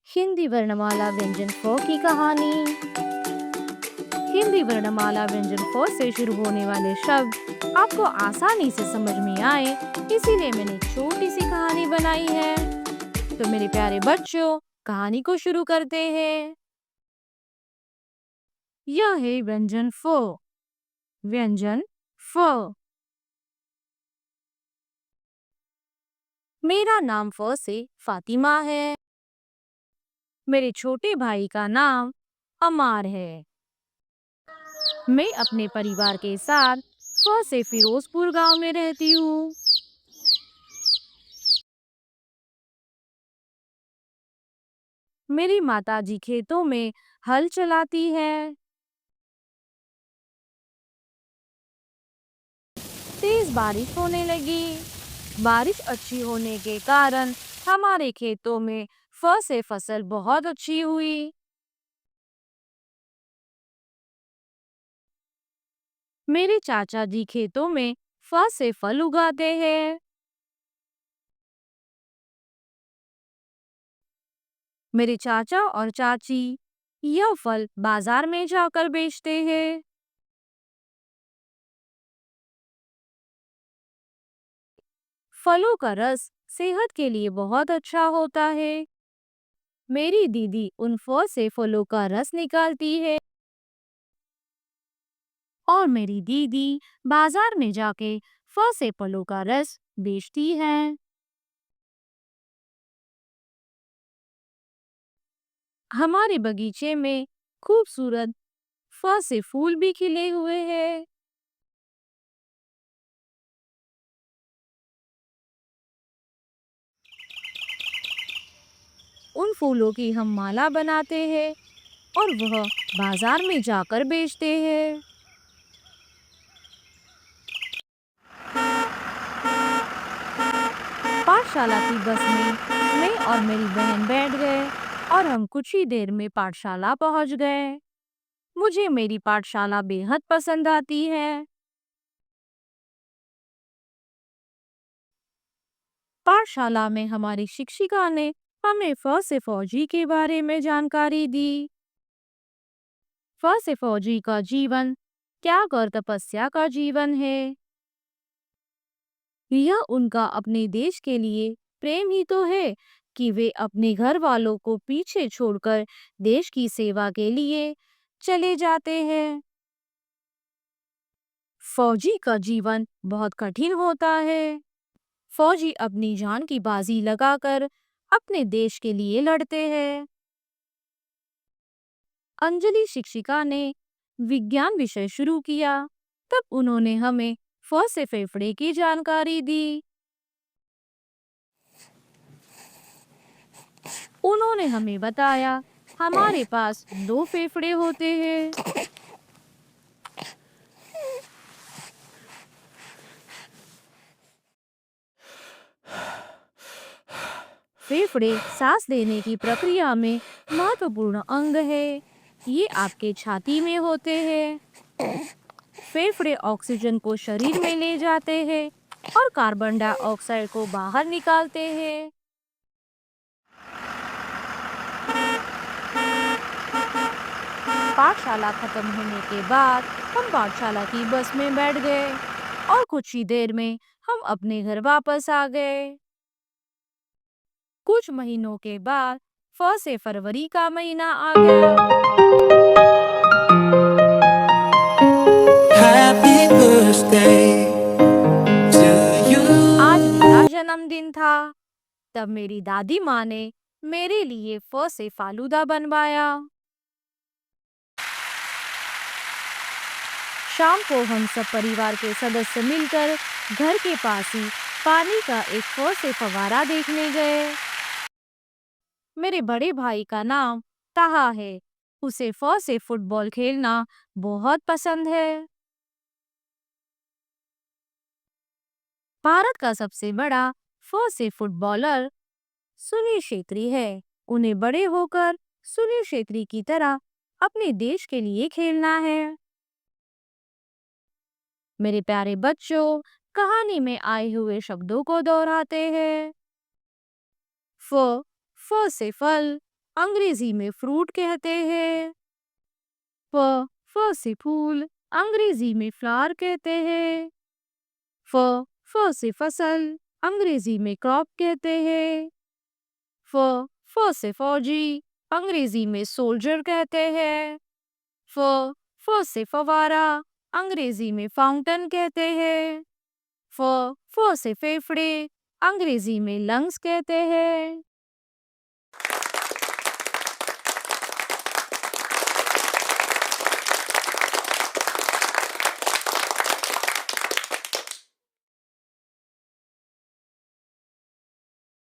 हिंदी वर्णमाला व्यंजन फ की कहानी। हिंदी वर्णमाला व्यंजन फ से शुरू होने वाले शब्द आपको आसानी से समझ में आए, इसीलिए मैंने एक छोटी सी कहानी बनाई है। तो मेरे प्यारे बच्चों, कहानी को शुरू करते हैं। यह है व्यंजन फ। व्यंजन फ। मेरा नाम फ से फातिमा है। मेरे छोटे भाई का नाम अमार है। मैं अपने परिवार के साथ फ से फिरोजपुर गांव में रहती हूँ। मेरी माताजी खेतों में हल चलाती है। तेज बारिश होने लगी। बारिश अच्छी होने के कारण हमारे खेतों में फ से फसल बहुत अच्छी हुई। मेरे चाचा जी खेतों में फ से फल उगाते हैं। मेरे चाचा और चाची यह फल बाजार में जाकर बेचते हैं। फलों का रस सेहत के लिए बहुत अच्छा होता है। मेरी दीदी उन फल से फलों का रस निकालती है और मेरी दीदी बाजार में जाके फल से फलों का रस बेचती है। हमारे बगीचे में खूबसूरत फल से फूल भी खिले हुए हैं। उन फूलों की हम माला बनाते हैं और वह बाजार में जाकर बेचते हैं। पाठशाला की बस में मैं और मेरी बहन बैठ गए और हम कुछ ही देर में पाठशाला पहुंच गए। मुझे मेरी पाठशाला बेहद पसंद आती है। पाठशाला में हमारी शिक्षिका ने हमें फ से फौजी के बारे में जानकारी दी। फ से फौजी का जीवन त्याग और तपस्या का जीवन है। यह उनका अपने देश के लिए प्रेम ही तो है कि वे अपने घर वालों को पीछे छोड़कर देश की सेवा के लिए चले जाते हैं। फौजी का जीवन बहुत कठिन होता है। फौजी अपनी जान की बाजी लगाकर अपने देश के लिए लड़ते हैं। अंजलि शिक्षिका ने विज्ञान विषय शुरू किया, तब उन्होंने हमें फ से फेफड़े की जानकारी दी। उन्होंने हमें बताया हमारे पास दो फेफड़े होते हैं। फेफड़े सांस लेने की प्रक्रिया में महत्वपूर्ण अंग है। ये आपके छाती में होते हैं। फेफड़े ऑक्सीजन को शरीर में ले जाते हैं और कार्बन डाइऑक्साइड को बाहर निकालते हैं। पाठशाला खत्म होने के बाद हम पाठशाला की बस में बैठ गए और कुछ ही देर में हम अपने घर वापस आ गए। कुछ महीनों के बाद फ से फरवरी का महीना आ गया। Happy birthday to you. आज मेरा जन्मदिन था। तब मेरी दादी माँ ने मेरे लिए फ से फालूदा बनवाया। शाम को हम सब परिवार के सदस्य मिलकर घर के पास ही पानी का एक फ से फव्वारा देखने गए। मेरे बड़े भाई का नाम ताहा है। उसे फ से फुटबॉल खेलना बहुत पसंद है। भारत का सबसे बड़ा फ से फुटबॉलर सुनील छेत्री है। उन्हें बड़े होकर सुनील छेत्री की तरह अपने देश के लिए खेलना है। मेरे प्यारे बच्चों, कहानी में आए हुए शब्दों को दोहराते हैं। फ से फल, अंग्रेजी में फ्रूट कहते हैं। फ से फूल, अंग्रेजी में फ्लावर कहते हैं। फ से फसल, अंग्रेजी में क्रॉप कहते हैं। फ से फौजी, अंग्रेजी में सोल्जर कहते हैं। फ से फवारा, अंग्रेजी में फाउंटेन कहते हैं। फ से फेफड़े, अंग्रेजी में लंग्स कहते हैं।